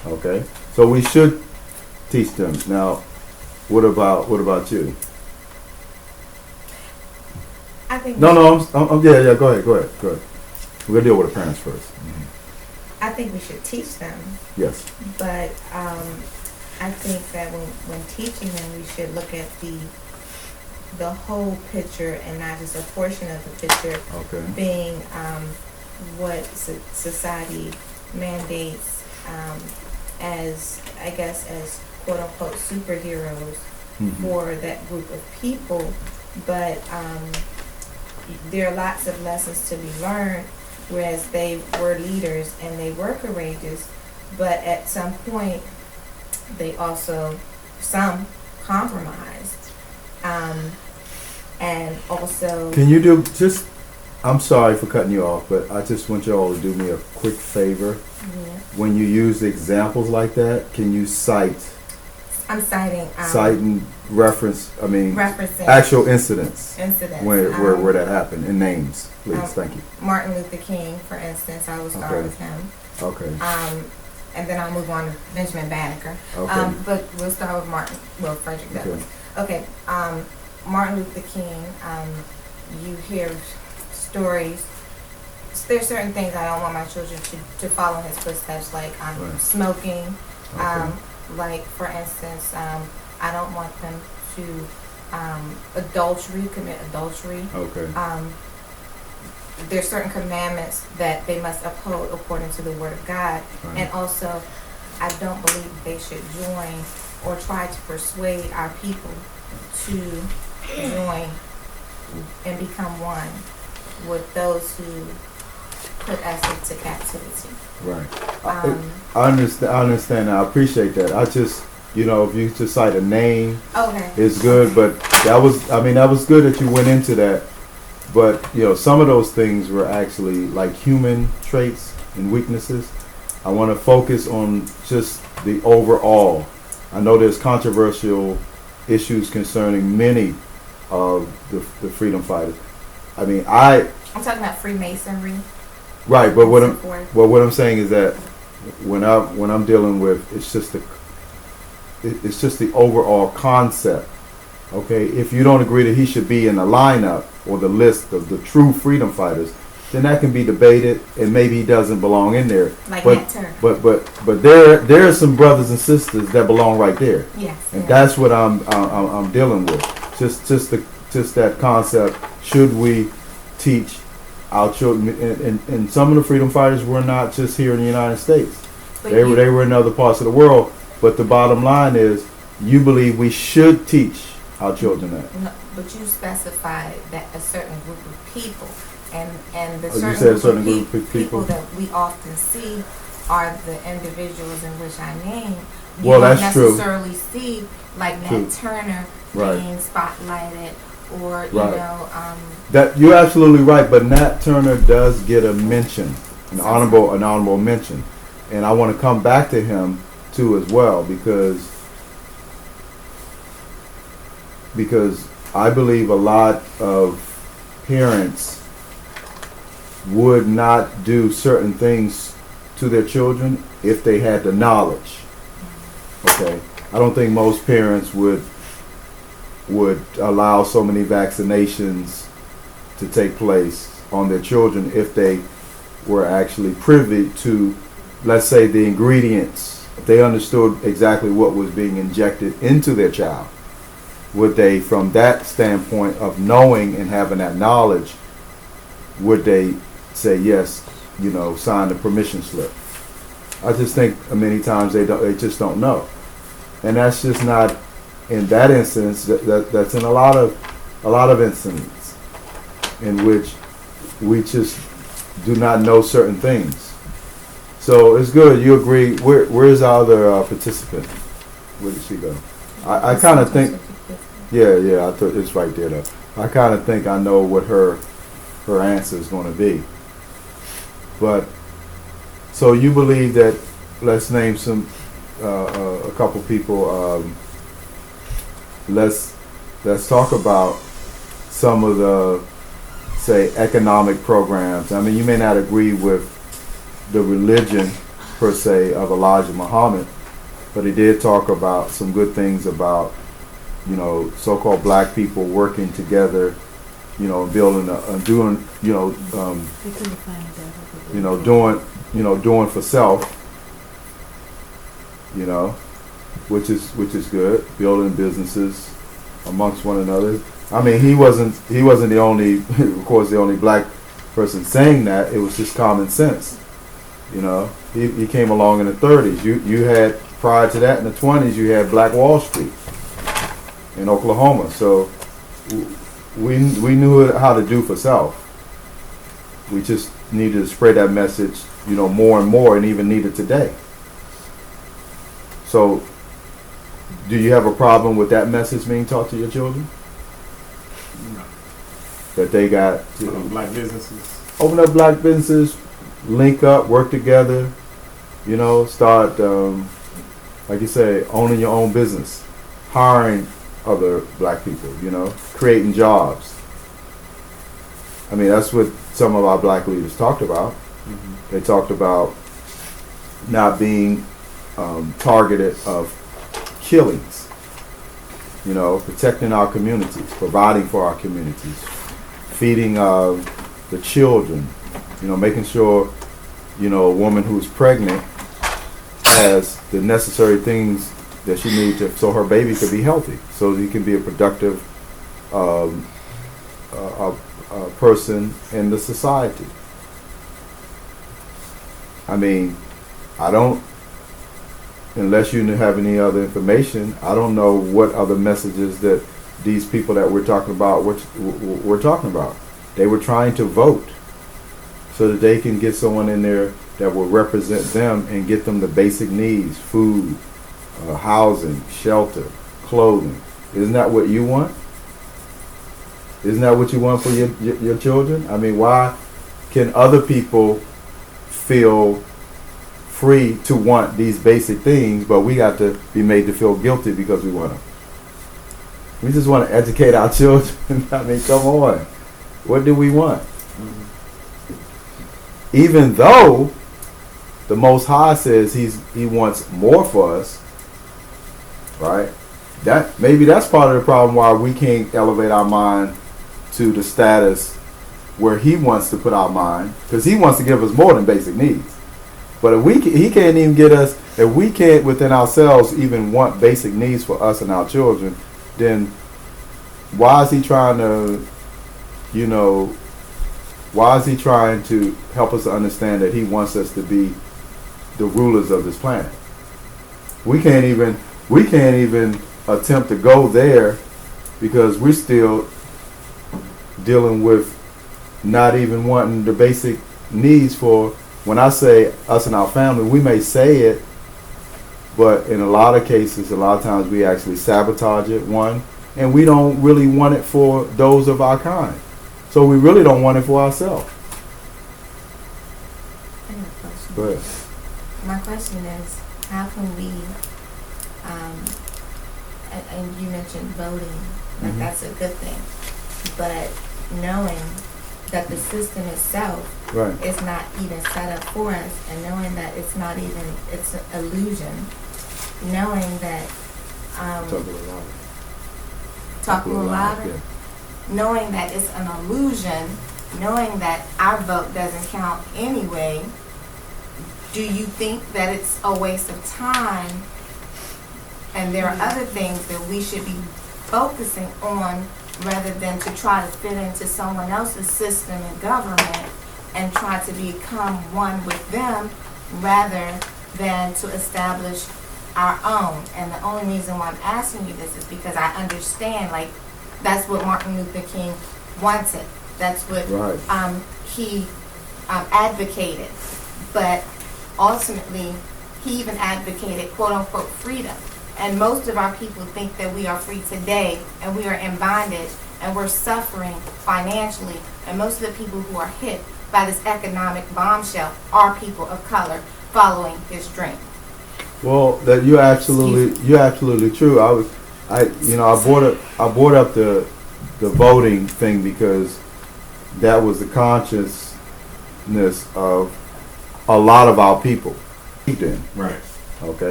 Okay, so we should teach them. Now, what about you? I think No. Yeah. Go ahead. We're gonna deal with the parents first. I think we should teach them, Yes. but I think that when teaching them, we should look at the whole picture and not just a portion of the picture. Okay. Being what society mandates as, I guess, as quote unquote superheroes for that group of people, but there are lots of lessons to be learned, whereas they were leaders and they were courageous, but at some point they also, some compromised, and also. Can you do just? I'm sorry for cutting you off, but I just want you all to do me a quick favor. Yeah. When you use examples like that, can you cite? I'm citing. Citing reference. I mean, referencing actual incidents. Incidents. Where that happened and names, please. Thank you. Martin Luther King, for instance, I will start with him. Okay. And then I'll move on to Benjamin Banneker. Okay. But we'll start with Frederick Douglass. Okay. Martin Luther King. You hear stories. There's certain things I don't want my children to follow in his footsteps, like smoking. Okay. Like, for instance, I don't want them to commit adultery. Okay. There's certain commandments that they must uphold according to the Word of God. Right. And also, I don't believe they should join or try to persuade our people to join and become one with those who put us into captivity. Right. I understand. I appreciate that. I just, if you just cite a name, okay, it's good. But that was good that you went into that. But some of those things were actually like human traits and weaknesses. I want to focus on just the overall. I know there's controversial issues concerning many of the freedom fighters. I mean, I'm talking about Freemasonry. Right, but what I'm saying is that when I'm dealing with, it's just the overall concept. Okay, if you don't agree that he should be in the lineup or the list of the true freedom fighters, then that can be debated, and maybe he doesn't belong in there. Like but Nat Turner. But there are some brothers and sisters that belong right there. Yes. And that's what I'm dealing with. Just that concept. Should we teach our children? And some of the freedom fighters were not just here in the United States. They were in other parts of the world. But the bottom line is, you believe we should teach our children that. No, but you specified that a certain group of people, and the you said certain group of people that we often see are the individuals in which I name. You well, don't that's true. necessarily see like Nat Turner being spotlighted, or that you're absolutely right. But Nat Turner does get a mention, an honorable mention, and I want to come back to him too as well, because I believe a lot of parents would not do certain things to their children if they had the knowledge. Okay, I don't think most parents would allow so many vaccinations to take place on their children if they were actually privy to, let's say, the ingredients. If they understood exactly what was being injected into their child, would they, from that standpoint of knowing and having that knowledge, would they say yes, sign the permission slip? I just think many times they just don't know, and that's just not in that instance. That's in a lot of instances in which we just do not know certain things. So it's good. You agree. Where's our other participant? Where did she go? I kind of think. Yeah. I thought it's right there though. I kind of think I know what her answer is going to be. But so you believe that? Let's name a couple people. Let's talk about some of the, say, economic programs. I mean, you may not agree with the religion per se of Elijah Muhammad, but he did talk about some good things about, you know, so-called black people working together, you know, building doing, doing for self, you know, which is good, building businesses amongst one another. I mean, he wasn't the only, of course, the only black person saying that. It was just common sense, you know. He came along in the 30s. You had, prior to that, in the 20s, you had Black Wall Street in Oklahoma. So we knew how to do for self. We just needed to spread that message, you know, more and more, and even need it today. So, do you have a problem with that message being taught to your children? No. That they got to open up black businesses, link up, work together, you know, start, like you say, owning your own business, hiring other black people, you know, creating jobs. I mean, that's what some of our black leaders talked about. Mm-hmm. They talked about not being targeted of killings, you know, protecting our communities, providing for our communities, feeding the children, you know, making sure, you know, a woman who's pregnant has the necessary things that she needs so her baby could be healthy, so he can be a productive person in the society. I mean, unless you have any other information, I don't know what other messages that these people that we're talking about were talking about. They were trying to vote so that they can get someone in there that will represent them and get them the basic needs: food, housing, shelter, clothing. Isn't that what you want? Isn't that what you want for your children? I mean, why can other people feel free to want these basic things, but we got to be made to feel guilty because we want them? We just want to educate our children. I mean, come on. What do we want? Mm-hmm. Even though the Most High says he wants more for us, right? Maybe that's part of the problem why we can't elevate our mind to the status where he wants to put our mind, because he wants to give us more than basic needs. But if he can't even get us, if we can't within ourselves even want basic needs for us and our children, then why is he trying to, you know, why is he trying to help us to understand that he wants us to be the rulers of this planet? We can't even attempt to go there because we're still dealing with not even wanting the basic needs for, when I say us and our family, we may say it, but in a lot of cases, a lot of times we actually sabotage it, one, and we don't really want it for those of our kind. So we really don't want it for ourselves. I have a question. Go ahead. My question is, how can we, and you mentioned voting, like that's a good thing, but knowing that the system itself is not even set up for us, and knowing that it's not even, it's an illusion, knowing that, talk a little louder. Yeah. Knowing that it's an illusion, knowing that our vote doesn't count anyway, do you think that it's a waste of time and there are other things that we should be focusing on rather than to try to fit into someone else's system and government and try to become one with them rather than to establish our own? And the only reason why I'm asking you this is because I understand, like, that's what Martin Luther King wanted. That's what he advocated. But ultimately, he even advocated quote-unquote freedom. And most of our people think that we are free today and we are in bondage and we're suffering financially. And most of the people who are hit by this economic bombshell are people of color following his dream. Well, that you're absolutely true. I brought up the voting thing because that was the consciousness of a lot of our people. in, Right. okay?